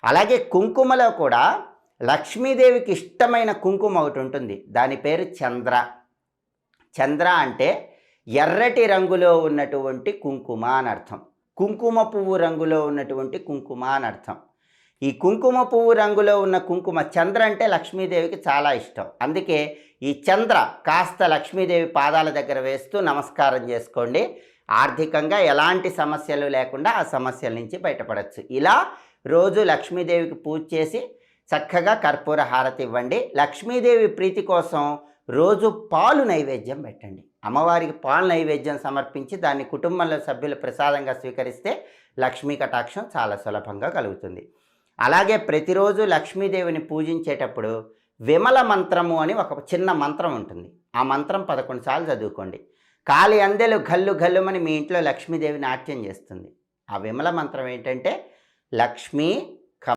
అలాగే కుంకుమలో కూడా లక్ష్మీదేవికి ఇష్టమైన కుంకుమ ఒకటి ఉంటుంది. దాని పేరు చంద్ర. చంద్ర అంటే ఎర్రటి రంగులో ఉన్నటువంటి కుంకుమ అని అర్థం. కుంకుమ పువ్వు రంగులో ఉన్నటువంటి కుంకుమ అని అర్థం. ఈ కుంకుమ పువ్వు రంగులో ఉన్న కుంకుమ చంద్ర అంటే లక్ష్మీదేవికి చాలా ఇష్టం. అందుకే ఈ చంద్ర కాస్త లక్ష్మీదేవి పాదాల దగ్గర వేస్తూ నమస్కారం చేసుకోండి. ఆర్థికంగా ఎలాంటి సమస్యలు లేకుండా ఆ సమస్యల నుంచి బయటపడవచ్చు. ఇలా రోజు లక్ష్మీదేవికి పూజ చేసి చక్కగా కర్పూర హారతి ఇవ్వండి. లక్ష్మీదేవి ప్రీతి కోసం రోజు పాలు నైవేద్యం పెట్టండి. అమ్మవారికి పాలు నైవేద్యం సమర్పించి దాన్ని కుటుంబంలో సభ్యులు ప్రసాదంగా స్వీకరిస్తే లక్ష్మీ కటాక్షం చాలా సులభంగా కలుగుతుంది. అలాగే ప్రతిరోజు లక్ష్మీదేవిని పూజించేటప్పుడు విమల మంత్రము అని ఒక చిన్న మంత్రం ఉంటుంది. ఆ మంత్రం 11 సార్లు చదువుకోండి. కాలి అందెలు గల్లు గల్లుమని మీ ఇంట్లో లక్ష్మీదేవి నాట్యం చేస్తుంది. ఆ విమల మంత్రం ఏంటంటే, లక్ష్మీ